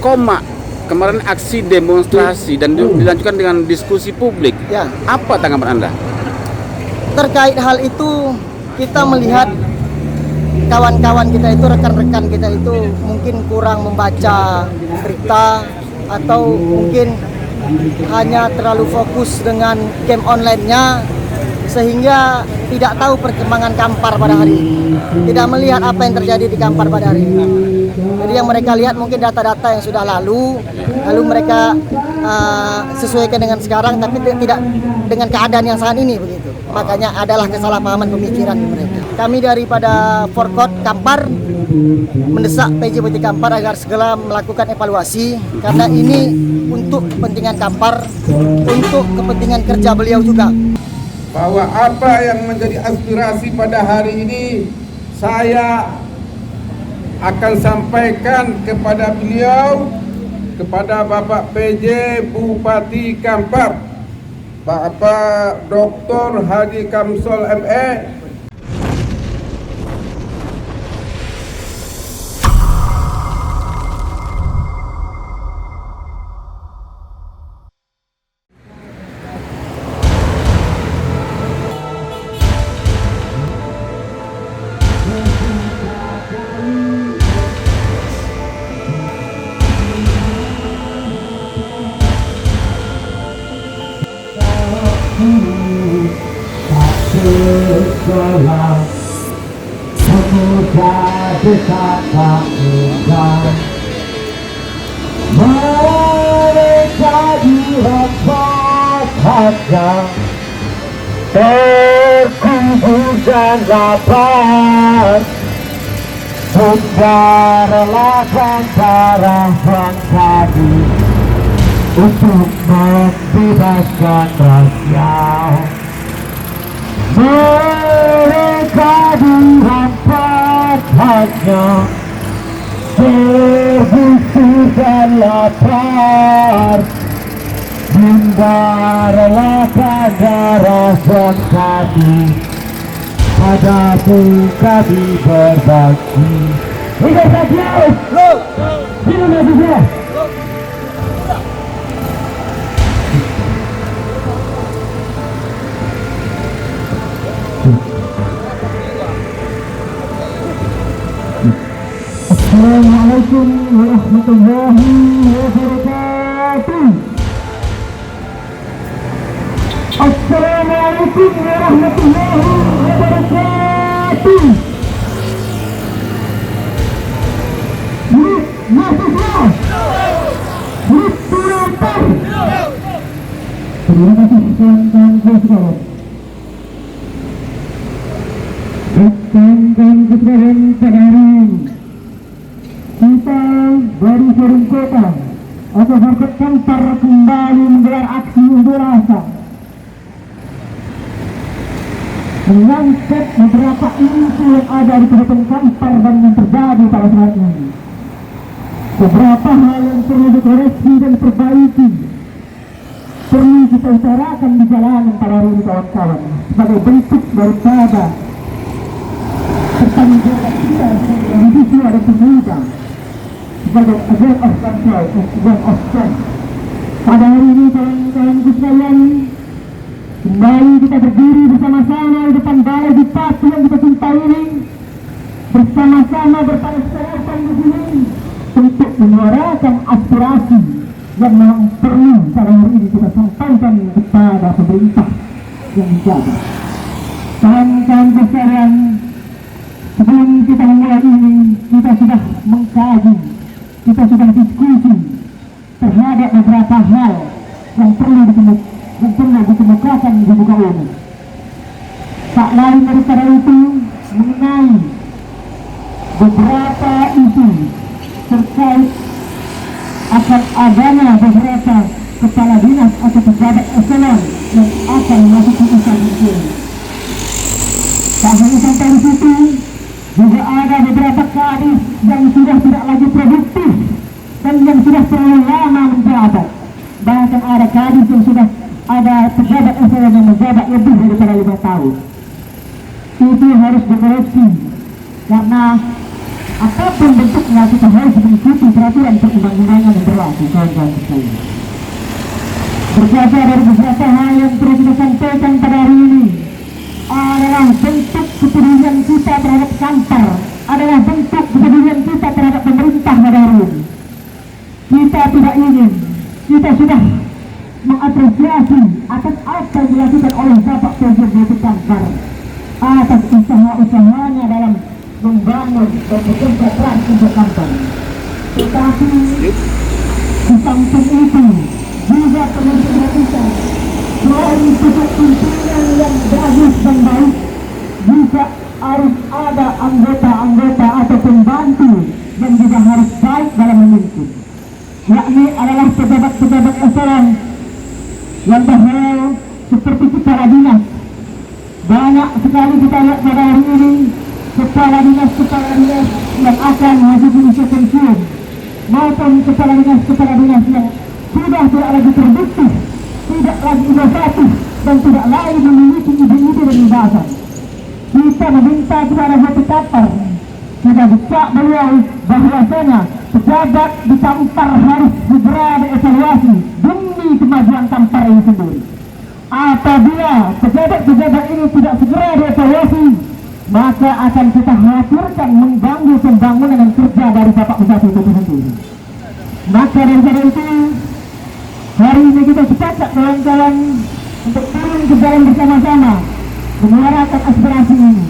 Koma kemarin aksi demonstrasi dan dilanjutkan dengan diskusi publik. Ya. Apa tanggapan Anda? Terkait hal itu, kita melihat kawan-kawan kita itu, rekan-rekan kita itu mungkin kurang membaca berita atau mungkin hanya terlalu fokus dengan game online-nya sehingga tidak tahu perkembangan Kampar pada hari ini, tidak melihat apa yang terjadi di Kampar pada hari ini. Jadi yang mereka lihat mungkin data-data yang sudah lalu mereka sesuaikan dengan sekarang, tapi tidak dengan keadaan yang saat ini begitu. Makanya adalah kesalahpahaman pemikiran mereka. Kami daripada Forkot Kampar mendesak PJ Bupati Kampar agar segera melakukan evaluasi karena ini untuk kepentingan Kampar, untuk kepentingan kerja beliau juga. Bahwa apa yang menjadi aspirasi pada hari ini saya akan sampaikan kepada beliau, kepada Bapak PJ Bupati Kampar, Bapak Dr. Haji Kamsol ME. Semoga kita tak mudah mereka dirempat hanya terkubur dan lapar, sudah relakan darah dan tadi untuk membebaskan rakyat. Mereka dirampas hanya terbusuk dan lapar, hingga relakan darah dan kaki, padamu kami berbakti. Hingga saja, hidup Indonesia. Assalamualaikum warahmatullahi wabarakatuh. Assalamualaikum warahmatullahi wabarakatuh. Mahasiswa, turunkan. Terima kasih rekan-rekan sekalian. Rekan-rekan sekalian, pada hari ini kita dari Forum Kota atau Forkot Kampar kembali menggelar aksi unjuk rasa mengangkat beberapa isu yang ada di Kabupaten Kampar dan yang terjadi pada saat ini. Beberapa hal yang perlu dikoreksi dan diperbaiki perlu kita utarakan di jalanan pada hari ini, kawan-kawan, sebagai bentuk daripada pertanggungjawaban kita sebagai individu dan pemuda, sebagai agent of control, agent of strength. Pada hari ini, kawan-kawan sekalian, kembali kita berdiri bersama-sama di depan balai bupati yang kita cintai ini, bersama-sama bertanya-tanya di sini untuk menyuarakan aspirasi yang memang perlu pada hari ini kita sampaikan kepada pemerintah yang menjaga. Kawan-kawan sekalian, sebelum kita memulai ini, kita sudah mengkaji, kita sudah diskusi terhadap beberapa hal yang perlu dikemukakan di muka umum. Tak lain daripada itu mengenai beberapa isu terkait akan adanya beberapa kepala dinas atau pejabat eselon yang akan masuk ke instansi ini. Tak hanya sampai di situ, juga ada beberapa kadis yang sudah tidak lagi produktif dan yang sudah terlalu lama menjabat. Bahkan ada kadis yang sudah ada pejabat eselon yang menjabat lebih daripada 5 tahun. Itu harus dikoreksi karena apapun bentuknya kita harus mengikuti peraturan perundang-undangan. undang-undangan yang berlaku, kawan-kawan sekalian. Berkaca dari beberapa hal yang perlu kita sampaikan pada hari ini adalah bentuk kepedulian kita terhadap kantor, adalah bentuk kepedulian kita terhadap pemerintah pada hari ini. Kita tidak ingin, kita sudah mengapresiasi atas apa yang dilakukan oleh Bapak PJ Kantor atas usaha-usahanya dalam membangun dan bekerja keras untuk kantor. Tetapi di samping itu juga perlu diperhatikan selain sifat pimpinan yang bagus dan baik, juga harus ada anggota-anggota atau pembantu yang juga harus baik dalam memimpin, yakni adalah pejabat-pejabat eselon yang berhal seperti kepala dinas. Banyak sekali kita lihat pada hari ini kepala dinas yang akan masuk di usia pensiun maupun kepala dinas yang sudah tidak lagi produktif, tidak lagi inovatif, dan tidak lagi memiliki ide-ide dan gagasan. Kita meminta kepada Bapak Kantor, kita buka beliau bahwasanya pejabat di Kampar harus segera dievaluasi demi kemajuan Kampar ini sendiri. Apabila pejabat-pejabat ini tidak segera dievaluasi, maka akan kita khawatirkan mengganggu pembangunan dan kerja dari Bapak Bupati itu sendiri. Maka dari itu, hari ini kita sepakat kawan-kawan untuk turun ke jalan bersama-sama menyuarakan aspirasi ini.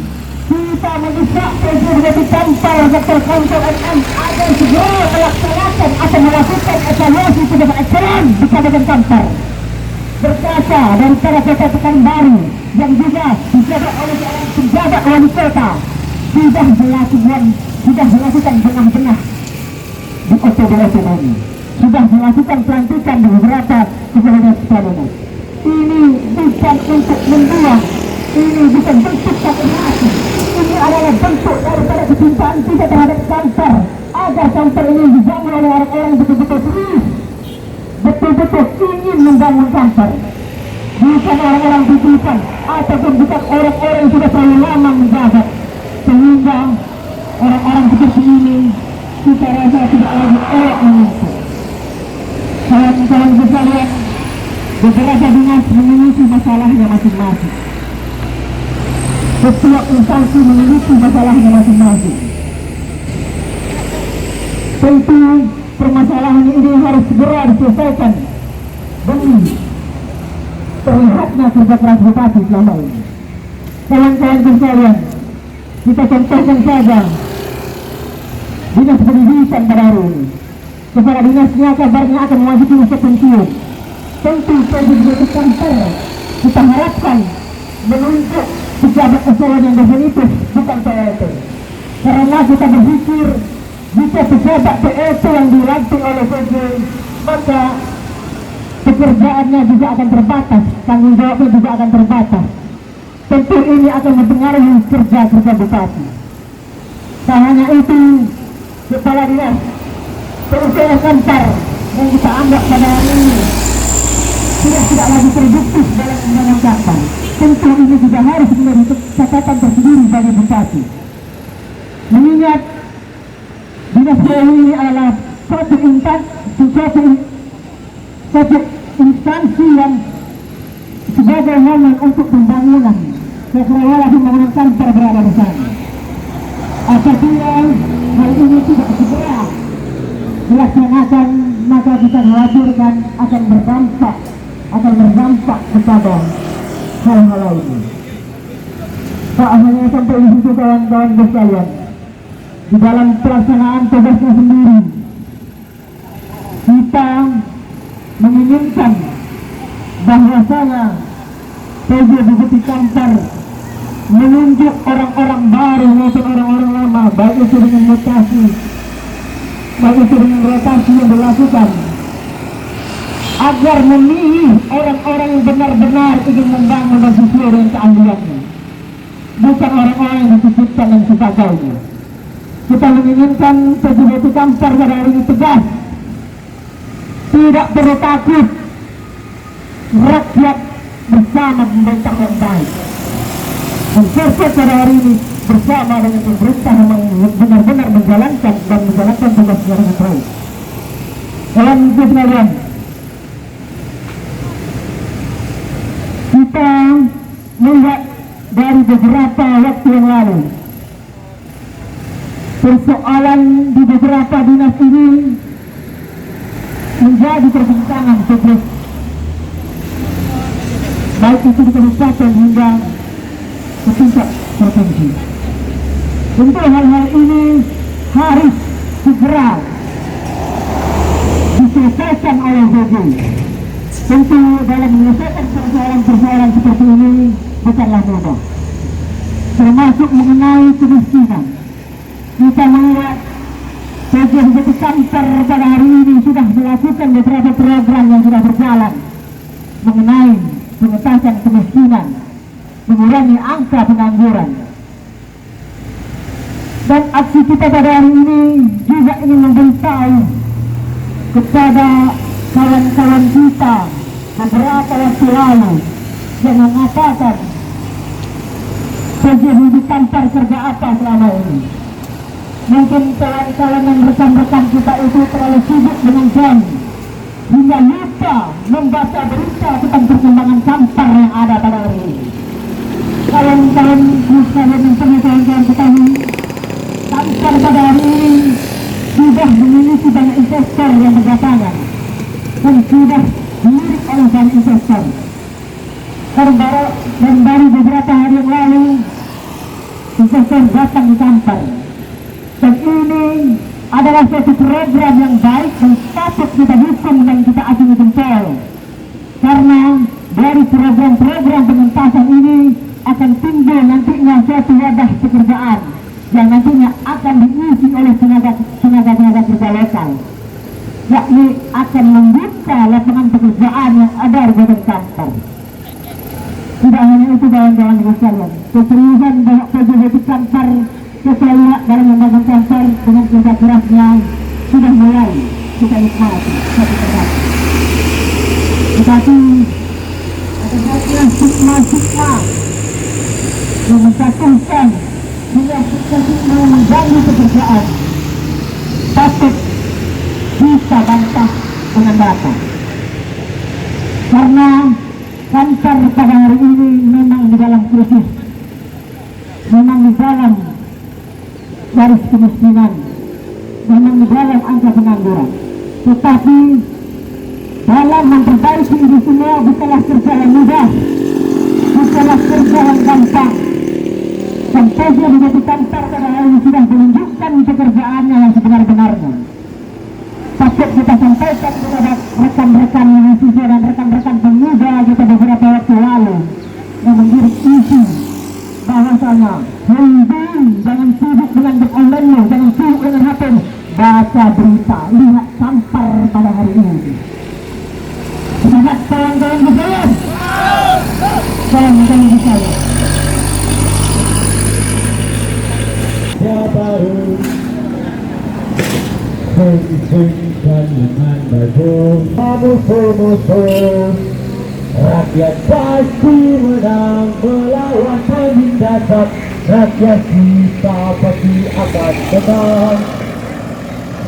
Kita mendesak PJ Bupati Kampar Dr. Kontrol MM agar segera melaksanakan atau melakukan evaluasi pejabat eselon di Kabupaten Kampar. Berkaca dari cara Pekanbaru yang juga dijabat oleh seorang pejabat wali kota sudah melakukan benah-benah di OTD-OTD, sudah melakukan pelantikan di beberapa kepala. Ini bukan untuk membuang, ini bukan bentuk sakit, ini adalah bentuk daripada kecintaan kita terhadap kantor, agar kantor ini dibangun oleh orang-orang betul-betul serius, betul-betul ingin membangun kantor, bukan orang-orang titipan ataupun bukan orang-orang yang sudah terlalu lama menjabat, sehingga orang-orang seperti ini kita rasa tidak lagi elok memimpin. Kawan-kawan sekalian, beberapa dinas memiliki masalahnya masing-masing, setiap instansi memiliki masalahnya masing-masing. Tentu permasalahan ini harus segera diselesaikan demi terlihatnya kerja keras bupati selama ini. Kawan-kawan sekalian, kita contohkan saja dinas pendidikan pada hari ini. Kepala dinasnya kabarnya akan memasuki usia pensiun. Tentu PJ Kantor kita harapkan menunjuk pejabat eselon yang definitif, bukan PLT. Karena kita berpikir jika pejabat PLT yang dilantik oleh PJ, maka pekerjaannya juga akan terbatas, tanggung jawabnya juga akan terbatas. Tentu ini akan mempengaruhi kerja-kerja bupati. Tak hanya itu, kepala dinas PUPR Kampar yang kita anggap pada hari ini tidak lagi produktif dalam membangun Kampar. Tentu ini juga harus menjadi catatan tersendiri bagi bupati. Mengingat dinas PU ini adalah satu instansi yang sebagai momen untuk pembangunan, seolah-olah pembangunan Kampar berada di sana. Apabila hal ini tidak segera dilaksanakan, maka kita khawatirkan akan berdampak kepada hal-hal lain. Tak hanya sampai di situ kawan-kawan sekalian, di dalam pelaksanaan tugasnya sendiri, kita menginginkan bahwasanya PJ Bupati Kampar menunjuk orang-orang baru maupun orang-orang lama, baik itu dengan mutasi, baik itu dengan rotasi yang dilakukan, agar memilih orang-orang yang benar-benar ingin membangun dan sesuai dengan keahliannya, bukan orang-orang yang dititipkan dan sebagainya. Kita menginginkan PJ Bupati Kampar pada hari ini tegas, tidak perlu takut, rakyat bersama pemerintah yang baik. Dan fokus pada hari ini bersama dengan pemerintah memang benar-benar menjalankan tugasnya dengan baik. Kawan sekalian, kita melihat dari beberapa waktu yang lalu persoalan di beberapa dinas ini menjadi perbincangan publik, baik itu di kabupaten hingga ke tingkat provinsi. Tentu hal-hal ini harus segera diselesaikan oleh BG. Tentu dalam menyelesaikan persoalan-persoalan seperti ini bukanlah mudah, termasuk mengenai kemiskinan. Kita melihat PJ Bupati Kantor pada hari ini sudah melakukan beberapa program yang sudah berjalan mengenai pengentasan kemiskinan, mengurangi angka pengangguran. Dan aksi kita pada hari ini juga ingin memberitahu kepada kawan-kawan kita beberapa waktu lalu yang mengatakan PJ Bupati Kantor kerja apa selama ini. Mungkin kawan-kawan dan rekan-rekan kita itu terlalu sibuk dengan game hingga lupa membaca berita tentang perkembangan Kampar yang ada pada hari ini. Kawan-kawan sekalian yang pernah kawan-kawan ketahui, Kampar pada hari ini sudah memiliki banyak investor yang berdatangan dan sudah dilirik oleh banyak investor. Dan baru beberapa hari yang lalu investor datang di Kampar. Dan ini adalah suatu program yang baik dan patut kita dukung dan kita acungi jempol. Karena dari program-program pengentasan ini akan timbul nantinya suatu wadah pekerjaan yang nantinya akan diisi oleh tenaga kerja lokal, yakni akan membuka lapangan pekerjaan yang ada di Badan Kampar. Tidak hanya itu kawan-kawan sekalian, keseriusan banyak PJ Bupati Kampar kita lihat dalam membangun Kampar dengan kerja kerasnya sudah mulai kita nikmati satu persatu. Tetapi ada saja stigma yang menjatuhkan hingga stigma mengganggu pekerjaan patut kita bantah dengan data. Karena Kampar pada hari ini memang di dalam krisis, memang di dalam garis kemiskinan, memang di dalam angka pengangguran. Tetapi dalam memperbaiki ini semua bukanlah kerja yang mudah, bukanlah kerja yang gampang. Dan PJ Bupati Kampar pada hari ini sudah menunjukkan pekerjaannya yang sebenar-benarnya. Patut kita sampaikan kepada rekan-rekan mahasiswa dan rekan-rekan pemuda kita beberapa waktu lalu yang mengirim isi bahwasanya jangan sibuk dengan online, jangan sibuk dengan HP, baca berita, lihat Kampar pada hari ini. Lihat kawan-kawan saya, kawan-kawan saya. Ya baru mengizinkan dengan bagus musuh-musuh. Rakyat pasti menang melawan penindasan. Rakyat kita pasti akan menang.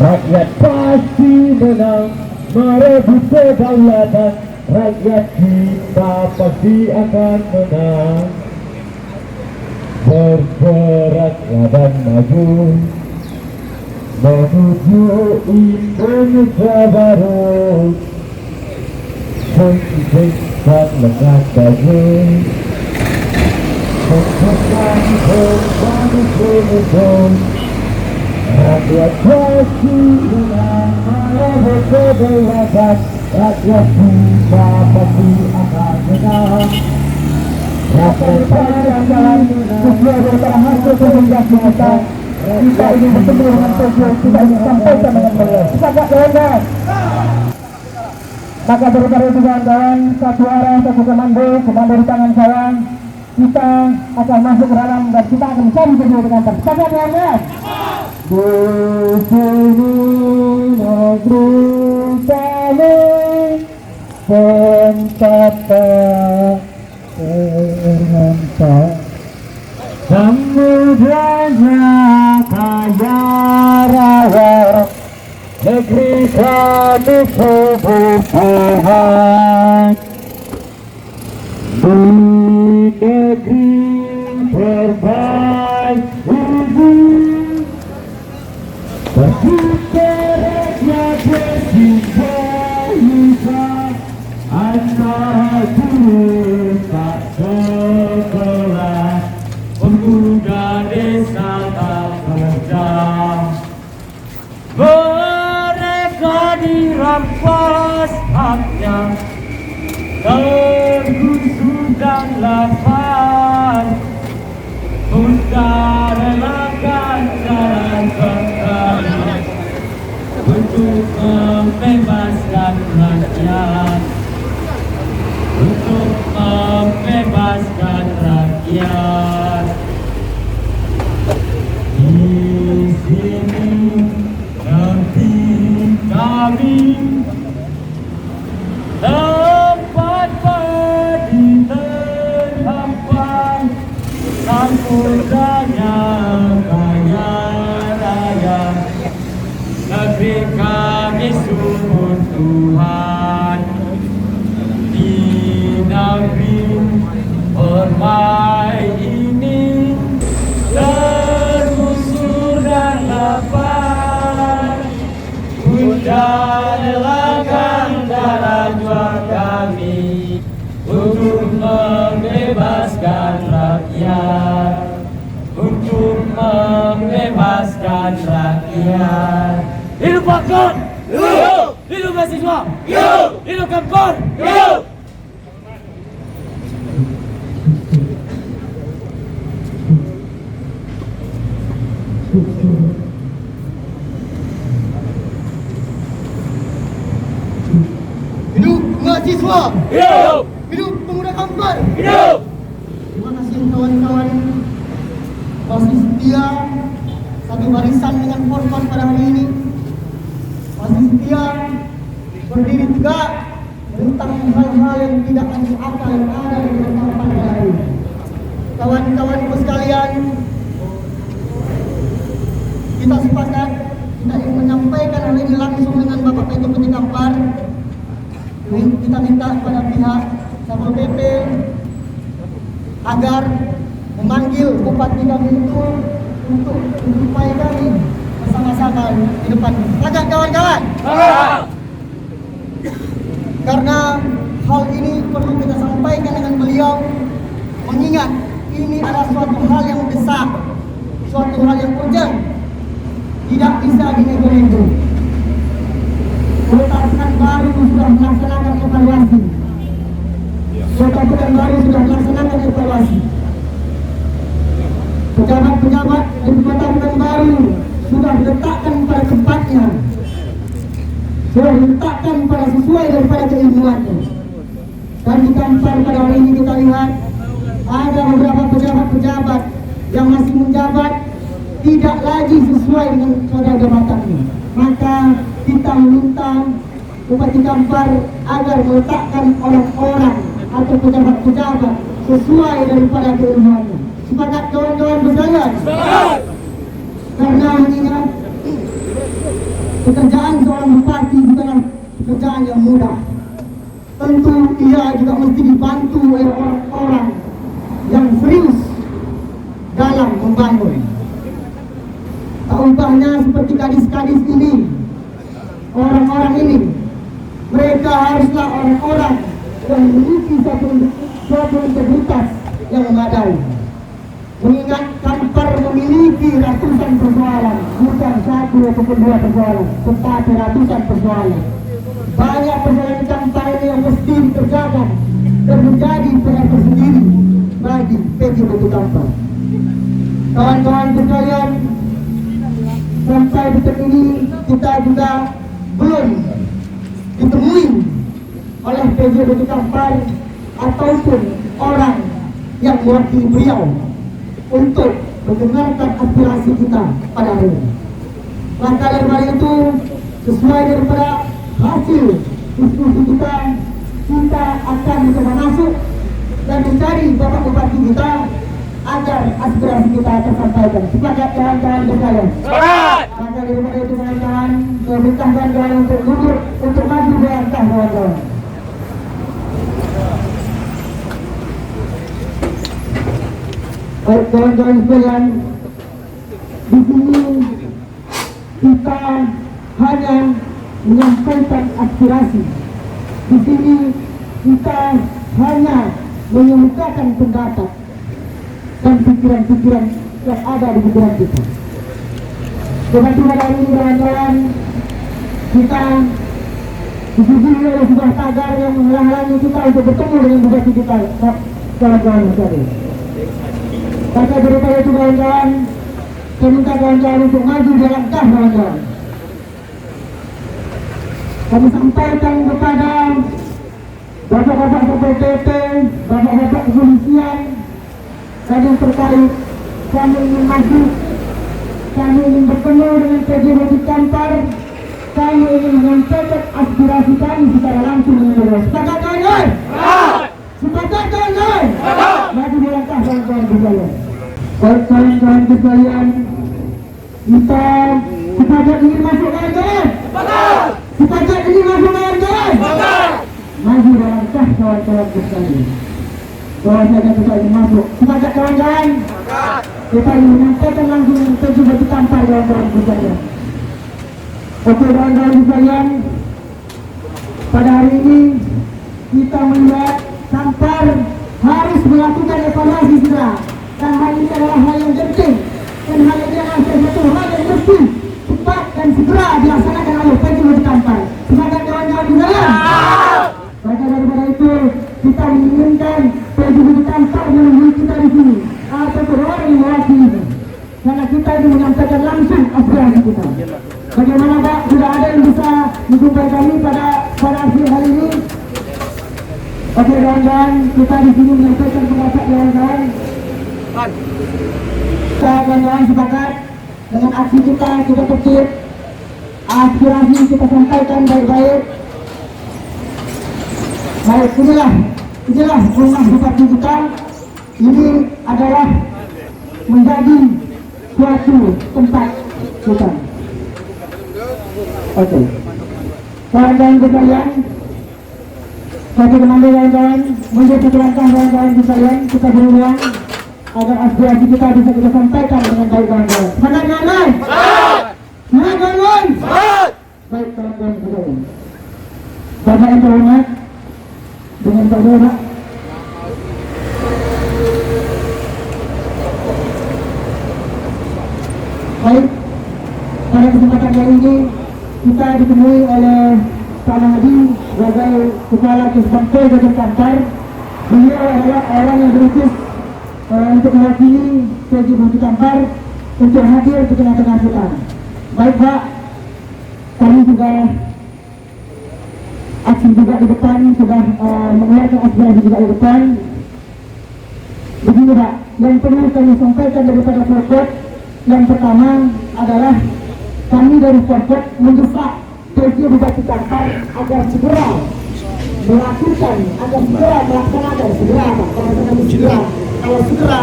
Rakyat pasti menang merebut kedaulatan. Rakyat kita pasti akan menang. Bergeraklah dan maju menuju Indonesia baru. Mengizinkan lengan baju, mengesan kembali semuanya. Rakyat pasti menang merebut kedaulatan. Rakyat kita pasti akan menang. Rakyat pasti akan menang. Sesuai dengan hasil rekomendasi kita ingin bertemu dengan tujuan, kita ingin sampaikan dengan beliau. Sangat kawan-kawan. Maka daripada itu kawan-kawan, satu arah, satu komando di tangan saya. Kita akan masuk ke dalam dan kita akan mencari video dengan sangat kawan-kawan. Di sini negeri kami pentata terhempas. Samudra kaya raya negeri kami sebut Tuhan. Di negeri terbaik ibu, bergeraknya bersimpah anak tak sekolah, pemuda desa tak kerja. Mereka dirampas haknya, tergusur dan lapar. Muda relakan jalan kembali untuk membebaskan rakyat, untuk membebaskan rakyat. Di sini nanti kami tempat padi terhampar, samudanya kaya raya, negeri kami sungguh Tuhan. Di negeri permai ini tergusur dan lapar, Bunda relakan darah juang kami untuk membebaskan rakyat, untuk membebaskan rakyat. Hidup Pakon! Hidup! Hidup mahasiswa! Hidup! Hidup Kampar! Hidup! Hidup mahasiswa! Hidup! Hidup pemuda Kampar! Hidup! Terima kasih kawan-kawan masih setia satu barisan dengan korban pada hari ini, masih setia berdiri tegak tentang hal-hal yang tidak masuk akal yang ada di dalam Kampar pada hari ini. Kawan-kawanku sekalian, kita sepakat kita ingin menyampaikan hal ini langsung dengan Bapak Bupati Kampar. Kita minta kepada pihak Satpol PP agar memanggil bupati kami itu untuk supaya kami bersama-sama di depan. Sepakat kawan-kawan? Karena hal ini perlu kita sampaikan dengan beliau, mengingat ini adalah suatu hal yang besar, suatu hal yang urgent, tidak bisa dinego-nego. Kota Pekanbaru sudah melaksanakan evaluasi. Kota Pekanbaru sudah melaksanakan evaluasi. Pejabat-pejabat di Kota Pekanbaru sudah diletakkan pada tempatnya, sudah diletakkan pada sesuai daripada keilmuannya. Dan di Kampar pada hari ini kita lihat ada beberapa pejabat-pejabat yang masih menjabat tidak lagi sesuai dengan kadar jabatannya. Maka kita meminta Bupati Kampar agar meletakkan orang-orang atau pejabat-pejabat sesuai daripada keilmuannya. Sepakat kawan-kawan sekalian? Karena hanya pekerjaan seorang bupati bukanlah pekerjaan yang mudah. Tentu ia juga mesti dibantu oleh orang-orang yang serius dalam membangun. Tak ubahnya seperti gadis-gadis ini, orang-orang ini, mereka haruslah orang-orang yang memiliki suatu integritas yang memadai. Mengingat Kampar memiliki ratusan persoalan, bukan satu ataupun dua persoalan, tetapi ratusan persoalan. Banyak persoalan di Kampar ini yang mesti dikerjakan dan menjadi PR tersendiri bagi PJ Batu Kampar. Kawan-kawan sekalian, sampai detik ini kita juga belum ditemui oleh PJ Batu Kampar ataupun orang yang mewakili beliau untuk mendengarkan aspirasi kita pada hari ini. Maka daripada itu, sesuai daripada hasil diskusi kita akan mencoba masuk dan mencari Bapak Bupati kita agar aspirasi kita tersampaikan. Sepakat kawan-kawan sekalian? Maka daripada itu kawan-kawan, meminta kawan-kawan untuk duduk untuk maju melangkah kawan-kawan. Baik kawan-kawan sekalian, di sini kita hanya menyampaikan aspirasi. Di sini kita hanya mengemukakan pendapat dan pikiran-pikiran yang ada di pikiran kita. Dengan pada hari ini kawan-kawan, kita disuguhi oleh sebuah tagar yang menghalangi kita untuk bertemu dengan bupati kita, kawan-kawan sekalian. Maka daripada itu kawan-kawan, saya minta kawan-kawan untuk maju di langkah kawan-kawan. Kami sampaikan kepada bapak-bapak Satpol PP, bapak-bapak kepolisian, dan yang terkait, kami ingin maju, kami ingin bertemu dengan PJ Bukit Kampar, kami ingin menyampaikan aspirasi kami secara langsung dengan beliau. Sepakat kawan-kawan? Sepakat kawan-kawan? Maju di langkah kawan-kawan sekalian. Baik kawan-kawan sekalian, kita sepakat ingin masuk kawan-kawan? Sepakat ingin masuk kawan-kawan? Maju di langkah kawan-kawan sekalian. Kalau saya kita ingin masuk, sepakat kawan-kawan? Kita ingin menyampaikan langsung PJ Bukit Kampar kawan-kawan sekalian. Oke kawan-kawan sekalian, pada hari ini kita melihat Kampar harus melakukan evaluasi segera, dan hal ini adalah hal yang penting, dan hal ini adalah satu hal yang mesti cepat dan segera dilaksanakan oleh PJ Bukit Kampar. Sepakat kawan-kawan sekalian? Maka daripada itu kita menginginkan PJ Bukit Kampar menunggu kita di sini atau orang yang mewakili, karena kita itu menyampaikan langsung aspirasi kita. Bagaimana Pak? Sudah ada yang bisa menjumpai kami pada akhir hari ini? Oke kawan-kawan, kita di sini menyampaikan pendapat kawan-kawan. Kawan-kawan sepakat dengan aksi kita tertib, aspirasi kita sampaikan baik-baik. Baik, inilah rumah bupati kita. Ini adalah menjadi suatu tempat kita. Oke, kawan-kawan sekalian, satu komando kawan-kawan, menjadi langkah kawan-kawan sekalian, kita berulang agar aspirasi kita bisa kita sampaikan dengan baik kawan-kawan. Semangat kawan-kawan! Semangat kawan-kawan! Baik kawan-kawan sekalian, Bapak yang terhormat, dengan Pak Bapak, baik, pada kesempatan kali ini kita ditemui oleh Pak Mahdi sebagai Kepala Kesbangpol Polda Kampar. Beliau adalah orang yang berutus untuk mewakili PJ Bukit Kampar untuk hadir di tengah-tengah kita. Baik Pak, kami juga aksi juga di depan, sudah mengeluarkan aspirasi juga di depan. Begini Pak, yang perlu kami sampaikan daripada Forkot, yang pertama adalah kami dari Forkot mendesak PJ Bupati Kampar agar segera melakukan, agar segera melaksanakan, segera Pak, kalau segera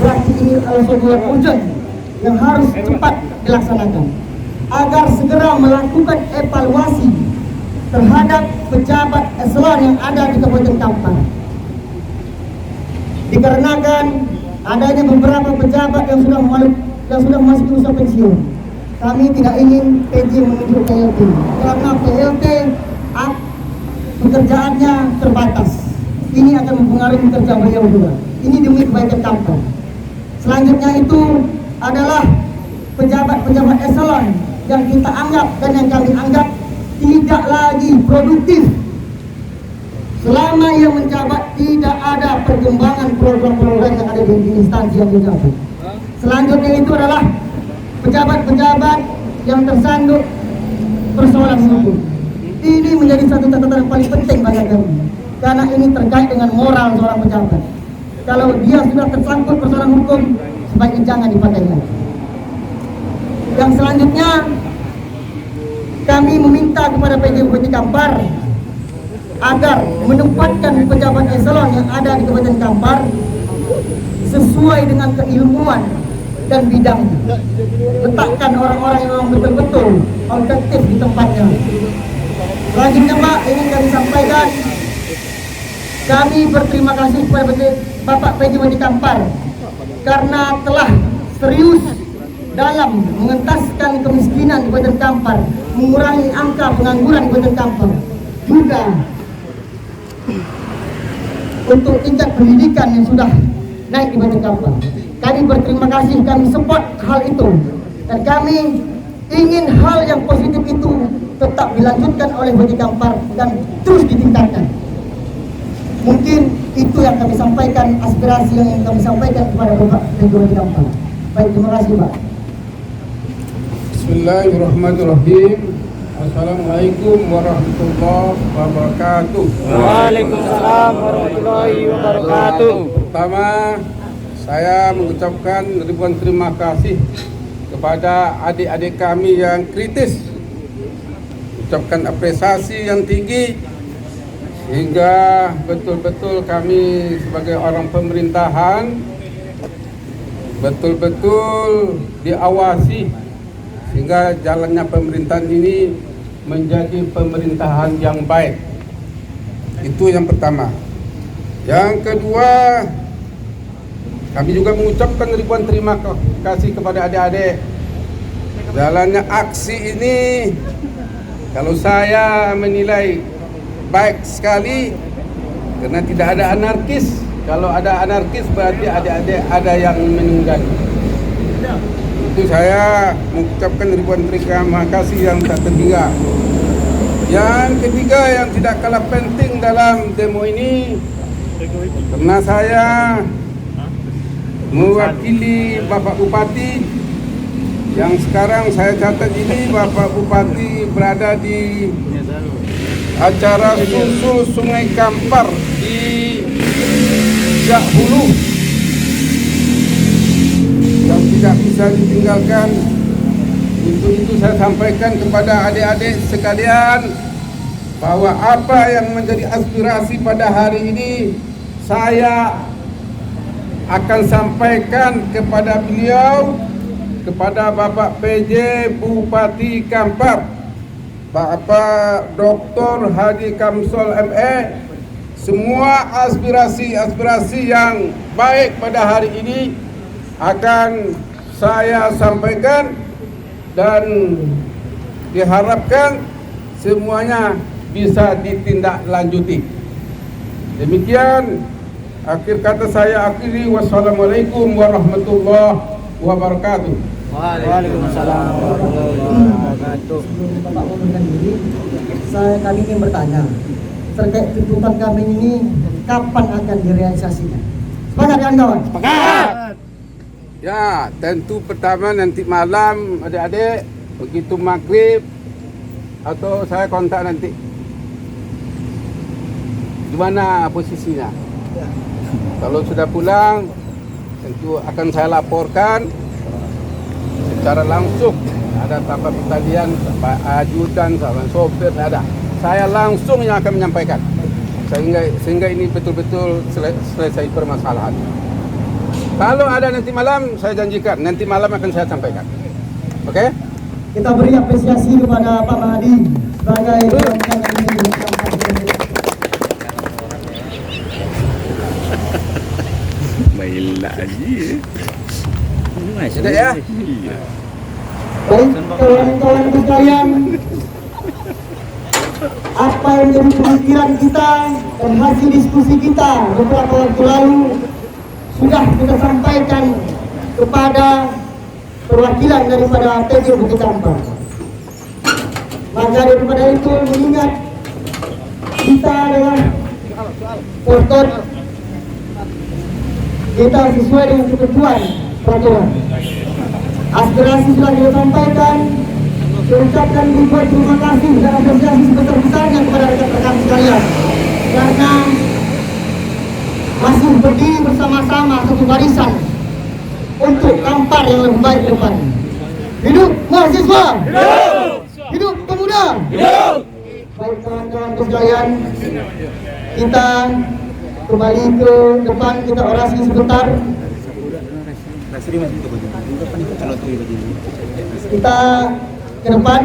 berarti ini adalah sebuah urgent yang harus cepat dilaksanakan, agar segera melakukan evaluasi terhadap pejabat eselon yang ada di Kabupaten Kampar. Dikarenakan adanya beberapa pejabat yang sudah masuk usia pensiun, kami tidak ingin PJ menuju PLT, karena PLT pekerjaannya terbatas. Ini akan mempengaruhi kerja beliau juga. Ini demi kebaikan Kampar. Selanjutnya itu adalah pejabat-pejabat eselon yang kita anggap dan yang kami anggap tidak lagi produktif. Selama ia menjabat tidak ada perkembangan program-program yang ada di instansi yang menjabat. Selanjutnya itu adalah pejabat-pejabat yang tersandung persoalan hukum. Ini menjadi satu catatan yang paling penting bagi kami, karena ini terkait dengan moral seorang pejabat. Kalau dia sudah tersangkut persoalan hukum, sebaiknya jangan dipakai lagi. Yang selanjutnya, kami meminta kepada PJ Bupati Kampar agar menempatkan pejabat eselon yang ada di Kabupaten Kampar sesuai dengan keilmuan dan bidangnya. Letakkan orang-orang yang memang betul-betul objektif di tempatnya. Selanjutnya Pak, ingin kami sampaikan, kami berterima kasih kepada Bapak PJ Bupati Kampar karena telah serius dalam mengentaskan kemiskinan di Kabupaten Kampar, mengurangi angka pengangguran di Kabupaten Kampar, juga untuk tingkat pendidikan yang sudah naik di Kabupaten Kampar. Kami berterima kasih, kami support hal itu, dan kami ingin hal yang positif itu tetap dilanjutkan oleh Kabupaten Kampar dan terus ditingkatkan. Mungkin itu yang kami sampaikan, aspirasi yang ingin kami sampaikan kepada Bapak Kabupaten Kampar. Baik, terima kasih Pak. Bismillahirrahmanirrahim. Assalamualaikum warahmatullahi wabarakatuh. Waalaikumsalam warahmatullahi wabarakatuh. Pertama, saya mengucapkan ribuan terima kasih kepada adik-adik kami yang kritis. Ucapkan apresiasi yang tinggi sehingga betul-betul kami sebagai orang pemerintahan betul-betul diawasi sehingga jalannya pemerintahan ini menjadi pemerintahan yang baik. Itu yang pertama. Yang kedua, kami juga mengucapkan ribuan terima kasih kepada adik-adik. Jalannya aksi ini, kalau saya menilai baik sekali karena tidak ada anarkis. Kalau ada anarkis berarti adik-adik ada yang menunggangi. Itu saya mengucapkan ribuan terima kasih yang tak terhingga. Yang ketiga yang tidak kalah penting dalam demo ini, karena saya mewakili Bapak Bupati yang sekarang saya catat ini, Bapak Bupati berada di acara susul Sungai Kampar di Siak Hulu yang tidak bisa ditinggalkan. Itu saya sampaikan kepada adik-adik sekalian bahwa apa yang menjadi aspirasi pada hari ini saya akan sampaikan kepada beliau, kepada Bapak PJ Bupati Kampar, Bapak Dr. Haji Kamsol ME. Semua aspirasi-aspirasi yang baik pada hari ini akan saya sampaikan dan diharapkan semuanya bisa ditindaklanjuti. Demikian akhir kata saya akhiri. Wassalamualaikum warahmatullahi wabarakatuh. Waalaikumsalam warahmatullahi wabarakatuh. Bapak mengundurkan diri, kami ingin bertanya terkait tuntutan kami ini kapan akan direalisasikan? Sepakat kawan-kawan? Sepakat. Ya, tentu pertama nanti malam adik-adik begitu maghrib atau saya kontak nanti di mana posisinya. Kalau sudah pulang tentu akan saya laporkan secara langsung. Ada tanpa pertalian, tanpa ajudan, tanpa sopir, ada. Saya langsung yang akan menyampaikan sehingga ini betul-betul selesai permasalahan. Kalau ada nanti malam, saya janjikan nanti malam akan saya sampaikan. Oke? Kita beri apresiasi kepada Pak Mahdi sebagai pimpinan ini. Baiklah Haji. Sudah ya? Baik, kawan-kawan sekalian, apa yang menjadi pemikiran kita dan hasil diskusi kita beberapa waktu lalu sudah kita sampaikan kepada perwakilan daripada PJ Bupati Kampar. Maka daripada itu, mengingat kita adalah kotor, kita sesuai dengan ketentuan peraturan. Aspirasi sudah kita sampaikan. Mengucapkan ribuan terima kasih dan apresiasi sebesar-besarnya kepada rekan-rekan sekalian karena masih berdiri bersama-sama satu barisan untuk Kampar yang lebih baik ke depan. Hidup mahasiswa! Hidup! Hidup pemuda! Hidup! Baik kawan-kawan sekalian, kita kembali ke depan, kita orasi sebentar. Kita ke depan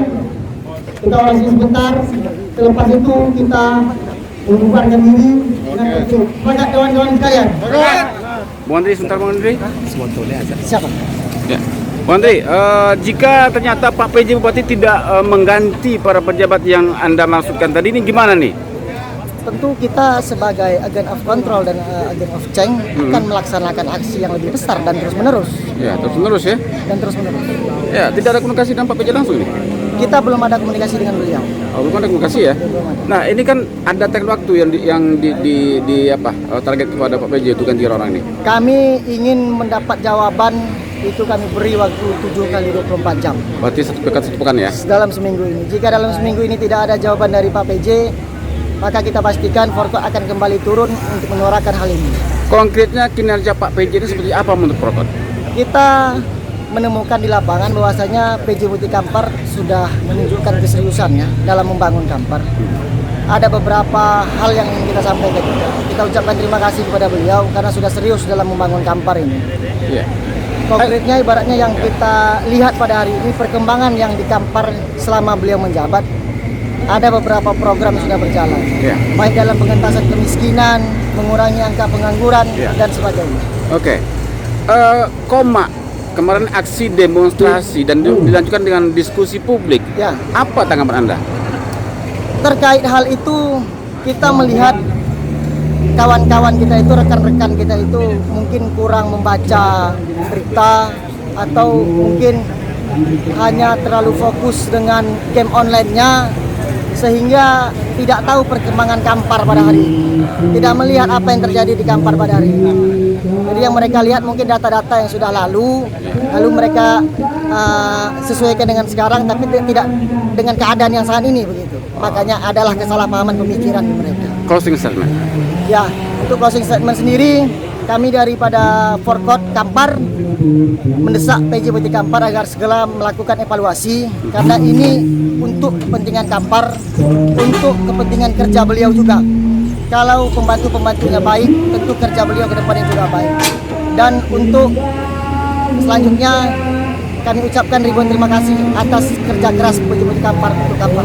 Kita orasi sebentar. Selepas itu kita membubarkan diri. Semangat kawan-kawan sekalian. Bung Andri, sebentar Bung Andri. Siapa? Ya. Bung Andri, jika ternyata Pak PJ Bupati tidak mengganti para pejabat yang Anda maksudkan tadi, ini gimana nih? Tentu kita sebagai agen of control dan agen of change akan melaksanakan aksi yang lebih besar dan terus menerus. Ya, terus-menerus ya. Dan terus menerus. Ya, tidak ada komunikasi dengan Pak PJ langsung nih? Kita belum ada komunikasi dengan beliau. Oh, belum ada komunikasi ya? Nah, ini kan ada tenggat waktu yang target kepada Pak PJ itu ganti orang ini. Kami ingin mendapat jawaban itu kami beri waktu 7 kali 24 jam. Berarti satu pekan ya? Dalam seminggu ini. Jika dalam seminggu ini tidak ada jawaban dari Pak PJ, maka kita pastikan Forkot akan kembali turun untuk menyuarakan hal ini. Konkretnya kinerja Pak PJ ini seperti apa menurut Forkot? Kita menemukan di lapangan bahwasanya PJ Bupati Kampar sudah menunjukkan keseriusannya dalam membangun Kampar. Ada beberapa hal yang ingin kita sampaikan juga. Kita ucapkan terima kasih kepada beliau karena sudah serius dalam membangun Kampar ini. Iya. Konkretnya ibaratnya yang kita lihat pada hari ini perkembangan yang di Kampar selama beliau menjabat, ada beberapa program yang sudah berjalan. Iya. Baik dalam pengentasan kemiskinan, mengurangi angka pengangguran, Iya. dan sebagainya. Oke. Kemarin aksi demonstrasi dan dilanjutkan dengan diskusi publik. Ya. Apa tanggapan Anda? Terkait hal itu, kita melihat kawan-kawan kita itu, rekan-rekan kita itu mungkin kurang membaca berita atau mungkin hanya terlalu fokus dengan game online-nya sehingga tidak tahu perkembangan Kampar pada hari ini, tidak melihat apa yang terjadi di Kampar pada hari ini. Jadi yang mereka lihat mungkin data-data yang sudah lalu mereka sesuaikan dengan sekarang, tapi tidak dengan keadaan yang saat ini begitu. Makanya adalah kesalahpahaman pemikiran mereka. Closing statement. Ya, untuk closing statement sendiri, kami daripada Forkot Kampar mendesak PJ Bupati Kampar agar segera melakukan evaluasi karena ini untuk kepentingan Kampar, untuk kepentingan kerja beliau juga. Kalau pembantu-pembantunya baik, tentu kerja beliau ke depannya juga baik. Dan untuk selanjutnya kami ucapkan ribuan terima kasih atas kerja keras PJ Bupati Kampar untuk Kampar.